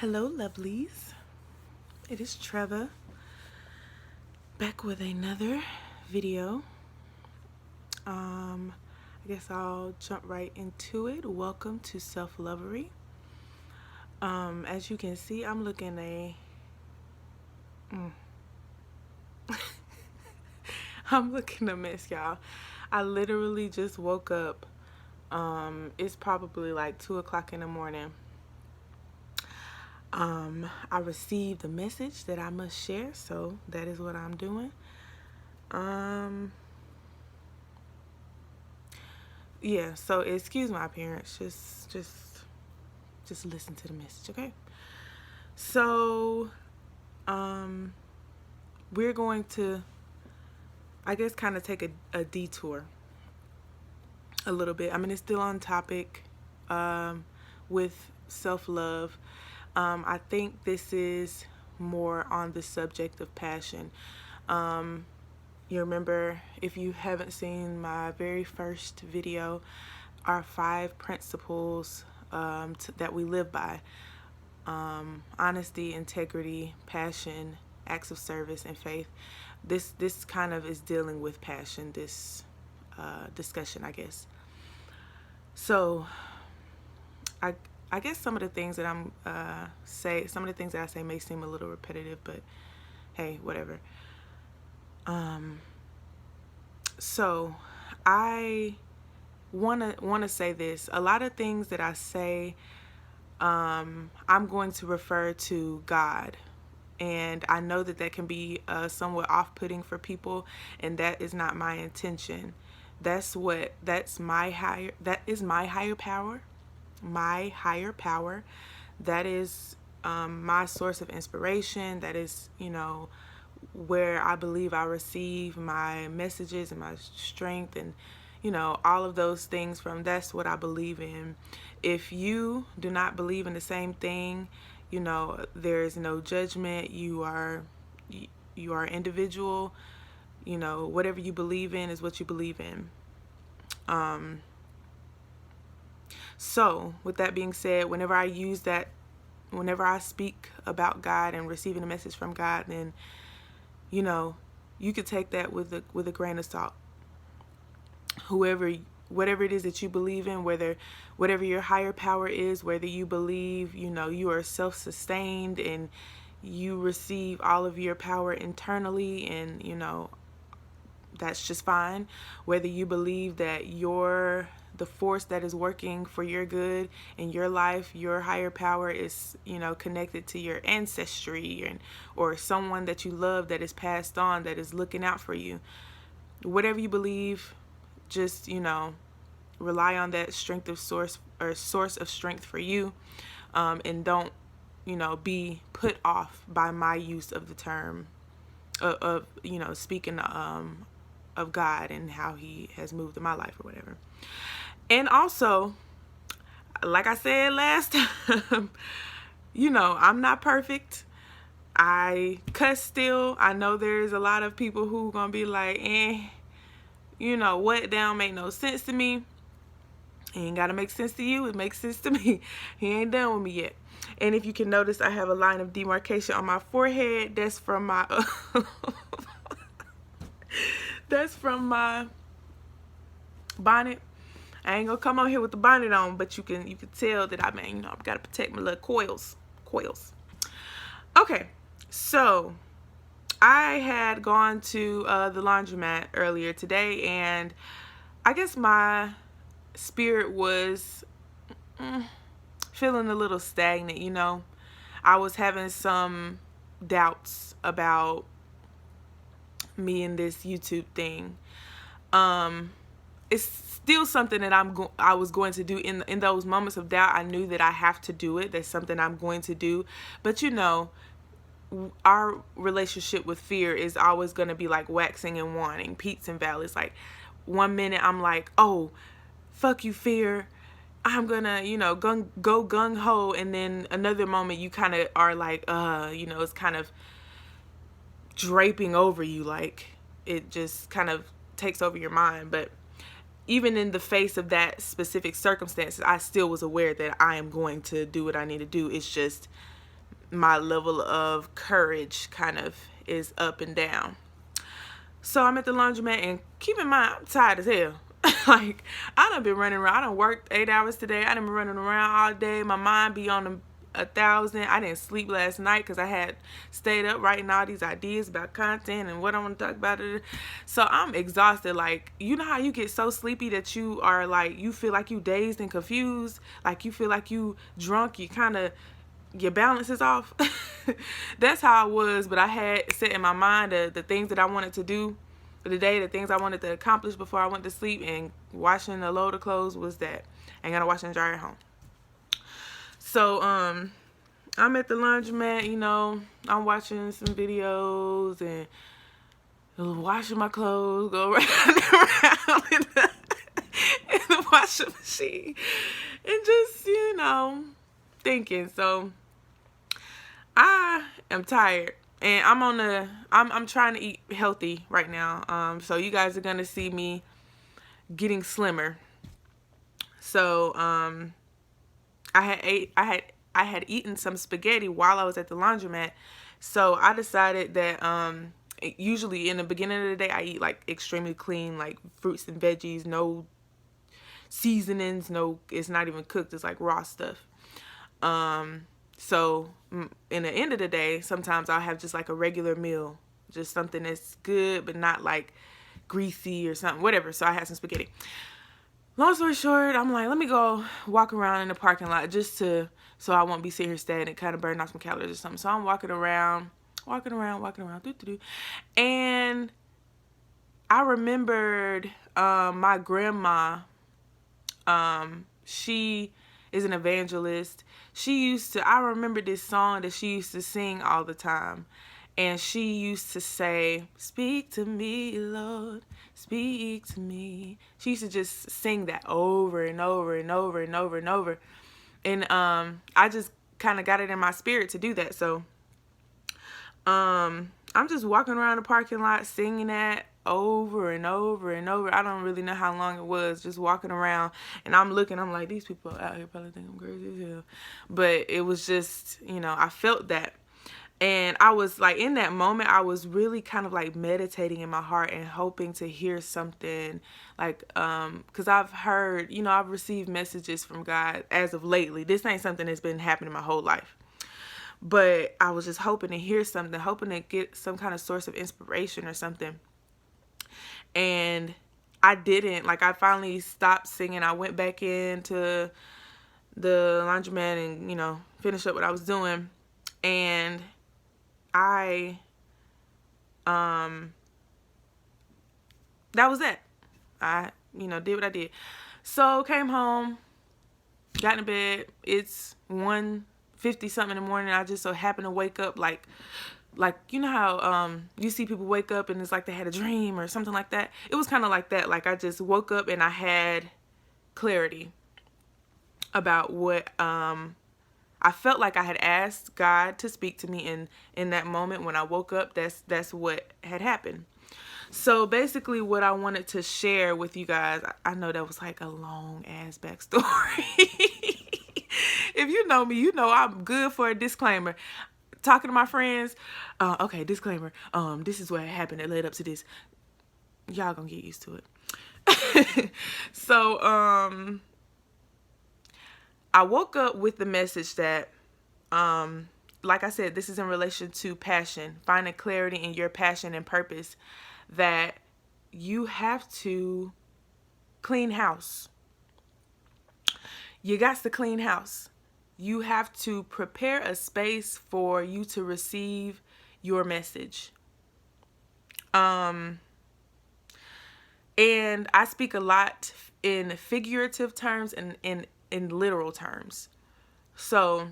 Hello, lovelies. It is Trevor back with another video. I guess I'll jump right into it. Welcome to Self-Lovery. As you can see, I'm looking I'm looking a mess, y'all. I literally just woke up. It's probably like 2 o'clock in the morning. I received a message that I must share, so that is what I'm doing. Yeah, so excuse my appearance. Just listen to the message, okay? So, we're going to, I guess, kind of take a detour a little bit. I mean, it's still on topic with self-love. I think this is more on the subject of passion. You remember, if you haven't seen my very first video, our 5 principles that we live by: honesty, integrity, passion, acts of service, and faith. This kind of is dealing with passion, this discussion, I guess. So I guess some of the things that some of the things that I say may seem a little repetitive, but hey, whatever. So I wanna say this. A lot of things that I say, I'm going to refer to God, and I know that can be somewhat off-putting for people, and that is not my intention. That is my higher power. My higher power. That is my source of inspiration. That is, where I believe I receive my messages and my strength, and all of those things from. That's what I believe in. If you do not believe in the same thing, there is no judgment. You are individual. Whatever you believe in is what you believe in. So with that being said, whenever I speak about God and receiving a message from God, then you could take that with a grain of salt. Whatever it is that you believe in, whatever your higher power is, whether you believe you are self-sustained and you receive all of your power internally, and that's just fine. Whether you believe that you're the force that is working for your good in your life, your higher power is connected to your ancestry, or someone that you love that is passed on, that is looking out for you. Whatever you believe, just rely on that source of strength for you, and don't be put off by my use of the term of speaking of God and how he has moved in my life or whatever. And also, like I said last time, I'm not perfect. I cuss still. I know there's a lot of people who gonna be like, what, that don't make no sense to me. It ain't gotta make sense to you. It makes sense to me. He ain't done with me yet. And if you can notice, I have a line of demarcation on my forehead. That's from my that's from my bonnet. I ain't gonna come on here with the bonnet on, but you can tell that I've gotta protect my little coils. Okay, so I had gone to the laundromat earlier today, and I guess my spirit was feeling a little stagnant. I was having some doubts about me and this YouTube thing. It's still something that I was going to do. In those moments of doubt, I knew that I have to do it. That's something I'm going to do. But our relationship with fear is always going to be like waxing and waning, peaks and valleys. Like, one minute I'm like, oh, fuck you, fear, I'm gonna go gung-ho, and then another moment you kind of are like, it's kind of draping over you, like it just kind of takes over your mind. But even in the face of that specific circumstance, I still was aware that I am going to do what I need to do. It's just my level of courage kind of is up and down. So I'm at the laundromat, and keep in mind, I'm tired as hell. Like, I done been running around. I done worked 8 hours today. I done been running around all day. My mind be on 1,000. I didn't sleep last night because I had stayed up writing all these ideas about content and what I want to talk about. So I'm exhausted. Like, you know how you get so sleepy that you are like, you feel like you dazed and confused? Like, you feel like you drunk. You kind of, your balance is off. That's how I was. But I had set in my mind the things that I wanted to do for the day, the things I wanted to accomplish before I went to sleep, and washing a load of clothes was that. I gotta wash and dry at home. So I'm at the laundromat, you know, I'm watching some videos and washing my clothes, go around and around in the washing machine, and just, you know, thinking. So I am tired, and I'm trying to eat healthy right now. So you guys are gonna see me getting slimmer. So I had eaten some spaghetti while I was at the laundromat. So I decided that usually in the beginning of the day I eat like extremely clean, like fruits and veggies, no seasonings, it's not even cooked, it's like raw stuff. So in the end of the day, sometimes I'll have just like a regular meal, just something that's good but not like greasy or something, whatever. So I had some spaghetti. Long story short, I'm like, let me go walk around in the parking lot just so I won't be sitting here stagnant, kind of burning off some calories or something. So I'm walking around, and I remembered my grandma. She is an evangelist. I remember this song that she used to sing all the time. And she used to say, "Speak to me, Lord, speak to me." She used to just sing that over and over and over and over and over. And I just kind of got it in my spirit to do that. So I'm just walking around the parking lot singing that over and over and over. I don't really know how long it was, just walking around, and I'm like, these people out here probably think I'm crazy as hell. But it was just, you know, I felt that. And I was like, in that moment, I was really kind of like meditating in my heart and hoping to hear something, like, because I've heard, you know, I've received messages from God as of lately. This ain't something that's been happening my whole life. But I was just hoping to hear something, hoping to get some kind of source of inspiration or something. And I didn't. Like, I finally stopped singing. I went back into the laundromat and, you know, finished up what I was doing. And that was it. I, you know, did what I did. So came home, got in bed. It's 1:50 something in the morning. I just so happened to wake up like you know how you see people wake up and it's like they had a dream or something like that. It was kind of like that. Like, I just woke up and I had clarity about what I felt like I had asked God to speak to me in that moment when I woke up. That's what had happened. So basically what I wanted to share with you guys, I know that was like a long ass backstory. If you know me, you know I'm good for a disclaimer. Talking to my friends, okay, disclaimer, this is what happened that led up to this. Y'all gonna get used to it. So I woke up with the message that, like I said, this is in relation to passion, finding clarity in your passion and purpose, that you have to clean house. You got to clean house. You have to prepare a space for you to receive your message. And I speak a lot in figurative terms and in literal terms. So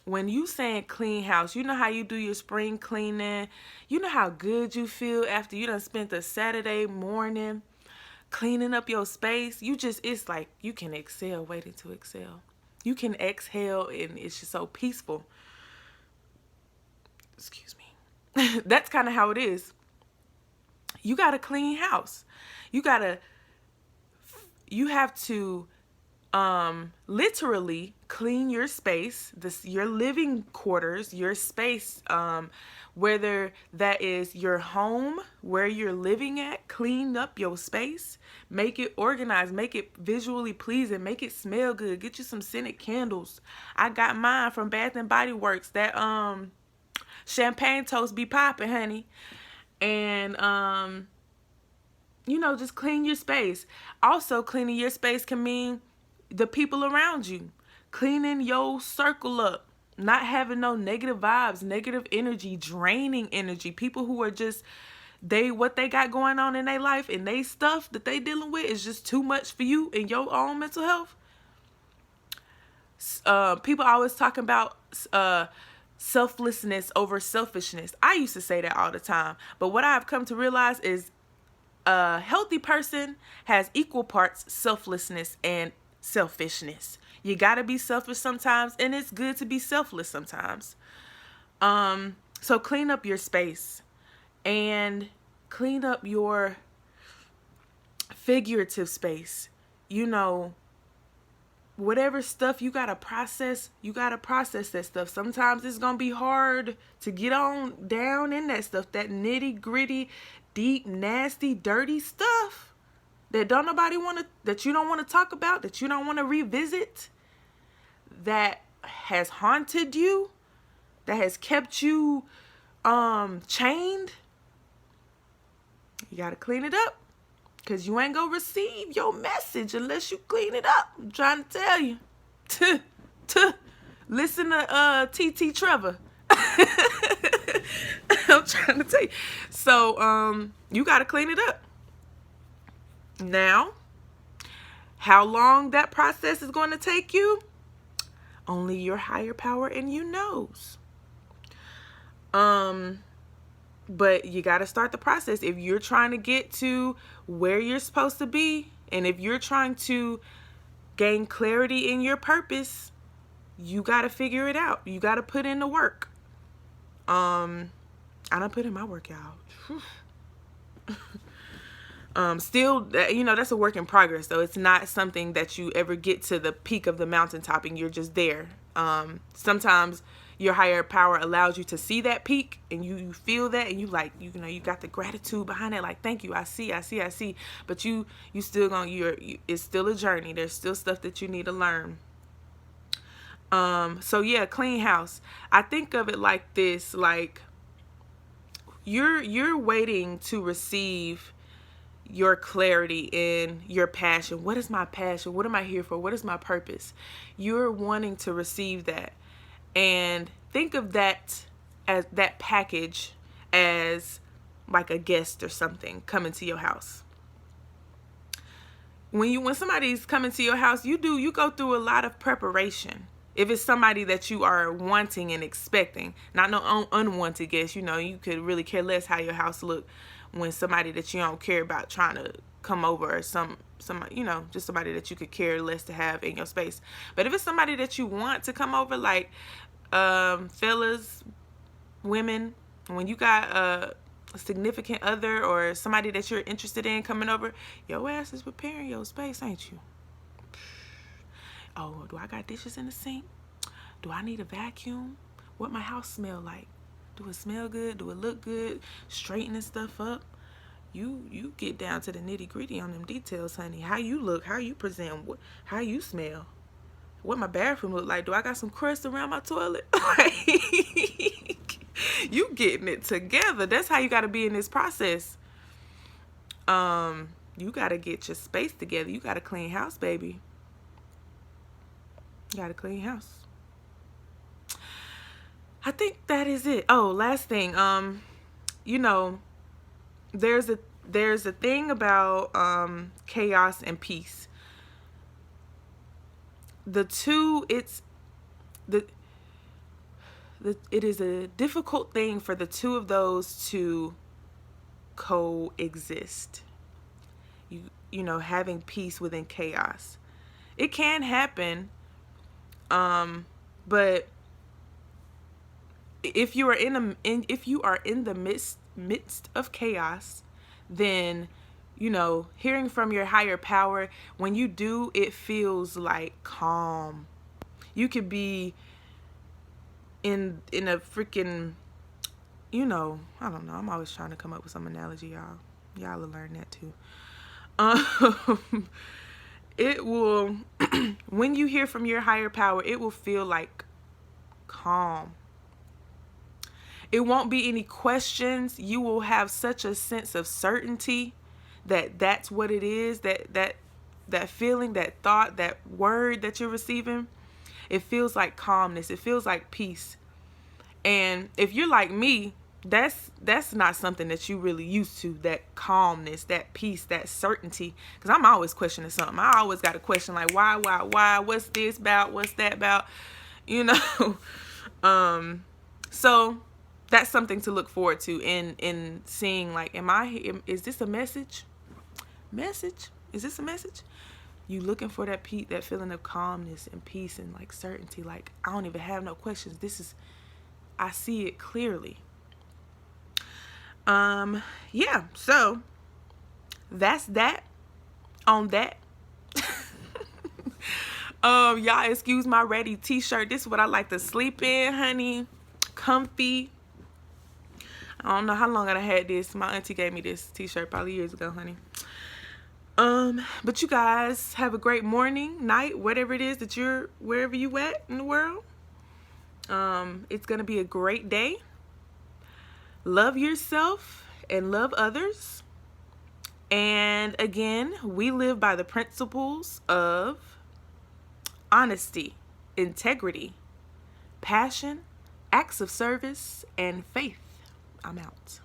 when you saying clean house, you know how you do your spring cleaning. You know how good you feel after you done spent the Saturday morning cleaning up your space. It's like you can exhale, waiting to exhale. You can exhale and it's just so peaceful. Excuse me. That's kind of how it is. You got a clean house. You have to literally clean your space, your living quarters, your space, whether that is your home where you're living at. Clean up your space, make it organized, make it visually pleasing, make it smell good. Get you some scented candles. I got mine from Bath and Body Works. That champagne toast be popping, honey. And just clean your space. Also, cleaning your space can mean the people around you. Cleaning your circle up. Not having no negative vibes, negative energy, draining energy. People who are just, what they got going on in their life and they stuff that they dealing with is just too much for you and your own mental health. People always talking about selflessness over selfishness. I used to say that all the time. But what I've come to realize is a healthy person has equal parts selflessness and selfishness. You gotta be selfish sometimes, and it's good to be selfless sometimes. So clean up your space and clean up your figurative space. Whatever stuff you gotta process that stuff. Sometimes it's gonna be hard to get on down in that stuff, that nitty gritty, deep, nasty, dirty stuff that that you don't want to talk about, that you don't want to revisit, that has haunted you, that has kept you chained. You got to clean it up, because you ain't gonna receive your message unless you clean it up. I'm trying to tell you. Listen to T.T. Trevor. I'm trying to tell you. So you got to clean it up. Now, how long that process is going to take you, only your higher power and you knows. But you got to start the process. If you're trying to get to where you're supposed to be, and if you're trying to gain clarity in your purpose, you got to figure it out. You got to put in the work. I done put in my work, y'all. Still, that's a work in progress, though. It's not something that you ever get to the peak of the mountaintop and you're just there. Sometimes your higher power allows you to see that peak, and you feel that, and you got the gratitude behind it. Like, thank you. I see. But you still it's still a journey. There's still stuff that you need to learn. So yeah, clean house. I think of it like this, like you're waiting to receive your clarity in your passion. What is my passion? What am I here for? What is my purpose? You're wanting to receive that. And think of that as that package as like a guest or something coming to your house. When somebody's coming to your house, you go through a lot of preparation. If it's somebody that you are wanting and expecting, not no unwanted guest, you could really care less how your house look when somebody that you don't care about trying to come over, or some just somebody that you could care less to have in your space. But if it's somebody that you want to come over, like fellas, women, when you got a significant other or somebody that you're interested in coming over, your ass is preparing your space, ain't you? Oh, do I got dishes in the sink? Do I need a vacuum? What my house smell like? Do it smell good? Do it look good? Straightening stuff up. You get down to the nitty gritty on them details, honey. How you look, how you present, how you smell. What my bathroom look like. Do I got some crust around my toilet? You getting it together. That's how you got to be in this process. You got to get your space together. You got to clean house, baby. You got to clean house. I think that is it. Oh, last thing. There's a thing about chaos and peace. The two, it is a difficult thing for the two of those to coexist. Having peace within chaos. It can happen, but if you are in the midst of chaos, then hearing from your higher power, when you do, it feels like calm. You could be in a freaking, I don't know. I'm always trying to come up with some analogy, y'all. Y'all will learn that too. It will, when you hear from your higher power, it will feel like calm. It won't be any questions. You will have such a sense of certainty that that's what it is, that feeling, that thought, that word that you're receiving. It feels like calmness. It feels like peace. And if you're like me, that's not something that you really used to, that calmness, that peace, that certainty. Because I'm always questioning something. I always got a question like, why, what's this about, what's that about, so that's something to look forward to in seeing, like, is this a message? Is this a message? You looking for that that feeling of calmness and peace and like certainty, like I don't even have no questions. I see it clearly. Yeah, so that's that on that. Y'all excuse my ready t-shirt. This is what I like to sleep in, honey. Comfy. I don't know how long I had this. My auntie gave me this t-shirt probably years ago, honey. But you guys have a great morning, night, whatever it is that wherever you at in the world. It's gonna be a great day. Love yourself and love others. And again, we live by the principles of honesty, integrity, passion, acts of service, and faith. I'm out.